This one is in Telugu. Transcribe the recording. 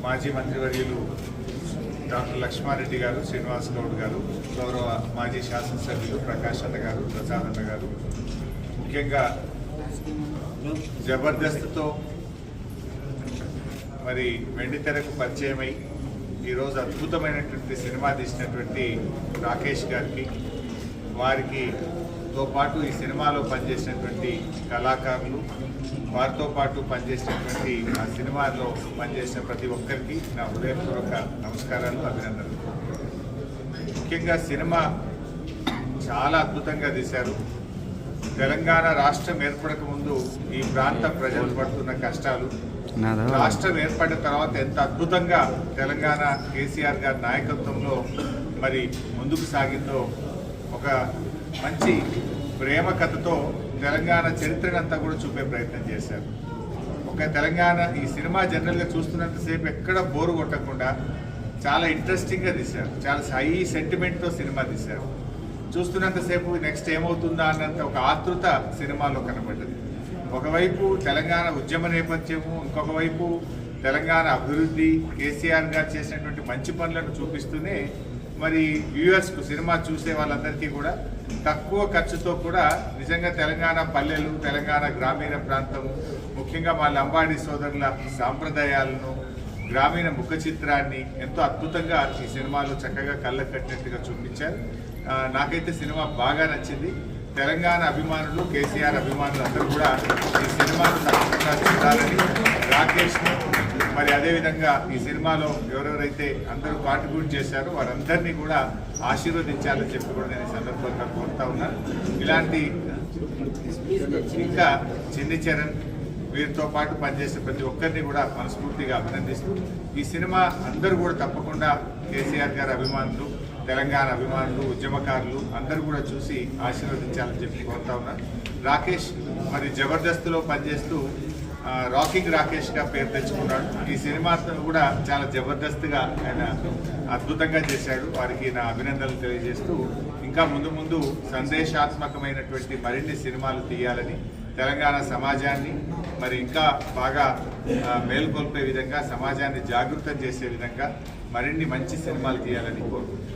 మాజీ మంత్రివర్యులు డాక్టర్ లక్ష్మారెడ్డి గారు, శ్రీనివాస్ గౌడ్ గారు, గౌరవ మాజీ శాసనసభ్యులు ప్రకాష్ అన్న గారు, ప్రసాద్ అన్న గారు, ముఖ్యంగా జబర్దస్త్తో మరి వెండితెరకు పరిచయమై ఈరోజు అద్భుతమైనటువంటి సినిమా తీసినటువంటి రాకేష్ గారికి, వారితో పాటు ఈ సినిమాలో పనిచేసినటువంటి కళాకారులు, వారితో పాటు పనిచేసినటువంటి ఆ సినిమాలో పనిచేసిన ప్రతి ఒక్కరికి నా హృదయపూర్వక నమస్కారాలు, అభినందనలు. ముఖ్యంగా సినిమా చాలా అద్భుతంగా తీశారు. తెలంగాణ రాష్ట్రం ఏర్పడక ముందు ఈ ప్రాంత ప్రజలు పడుతున్న కష్టాలు, రాష్ట్రం ఏర్పడిన తర్వాత ఎంత అద్భుతంగా తెలంగాణ కేసీఆర్ గారి నాయకత్వంలో మరి ముందుకు సాగిందో, ఒక మంచి ప్రేమ కథతో తెలంగాణ చరిత్రనంతా కూడా చూపే ప్రయత్నం చేశారు. ఒక తెలంగాణ ఈ సినిమా జనరల్గా చూస్తున్నంతసేపు ఎక్కడ బోరు కొట్టకుండా చాలా ఇంట్రెస్టింగ్గా తీశారు. చాలా హై సెంటిమెంట్తో సినిమా తీశారు. చూస్తున్నంతసేపు నెక్స్ట్ ఏమవుతుందా అన్నంత ఒక ఆతృత సినిమాలో కనబడ్డది. ఒకవైపు తెలంగాణ ఉద్యమ నేపథ్యము, ఇంకొక వైపు తెలంగాణ అభివృద్ధి, కేసీఆర్ గారు చేసినటువంటి మంచి పనులను చూపిస్తూనే మరి వ్యూయర్స్కు, సినిమా చూసే వాళ్ళందరికీ కూడా తక్కువ ఖర్చుతో కూడా నిజంగా తెలంగాణ పల్లెలు, తెలంగాణ గ్రామీణ ప్రాంతం, ముఖ్యంగా మా లంబాడి సోదరుల సాంప్రదాయాలను, గ్రామీణ ముఖ చిత్రాన్ని ఎంతో అద్భుతంగా ఈ సినిమాలో చక్కగా కళ్ళకు కట్టినట్టుగా చూపించారు. నాకైతే సినిమా బాగా నచ్చింది. తెలంగాణ అభిమానులు, కేసీఆర్ అభిమానులు అందరూ కూడా ఈ సినిమాను తప్పకుండా చూడాలని, రాకేష్ను మరి అదేవిధంగా ఈ సినిమాలో ఎవరెవరైతే అందరూ కాంట్రిబ్యూట్ చేశారో వారందరినీ కూడా ఆశీర్వదించాలని చెప్పి కూడా నేను ఈ సందర్భంగా కోరుతా ఉన్నాను. ఇలాంటి ఇంకా చిన్ని చరణ్, వీరితో పాటు పనిచేసే ప్రతి ఒక్కరిని కూడా మనస్ఫూర్తిగా అభినందిస్తూ, ఈ సినిమా అందరూ కూడా తప్పకుండా కేసీఆర్ గారి అభిమానులు, తెలంగాణ అభిమానులు, ఉద్యమకారులు అందరూ కూడా చూసి ఆశీర్వదించాలని చెప్పి కోరుతా ఉన్నాను. రాకేష్ మరి జబర్దస్త్లో పనిచేస్తూ రాకింగ్ రాకేష్గా పేరు తెచ్చుకున్నాడు. ఈ సినిమాతో కూడా చాలా జబర్దస్త్గా ఆయన అద్భుతంగా చేశాడు. వారికి నా అభినందనలు తెలియజేస్తూ, ఇంకా ముందు ముందు సందేశాత్మకమైనటువంటి మరిన్ని సినిమాలు తీయాలని, తెలంగాణ సమాజాన్ని మరి ఇంకా బాగా మేల్కొల్పే విధంగా, సమాజాన్ని జాగృతం చేసే విధంగా మరిన్ని మంచి సినిమాలు తీయాలని కోరుకుంటున్నాను.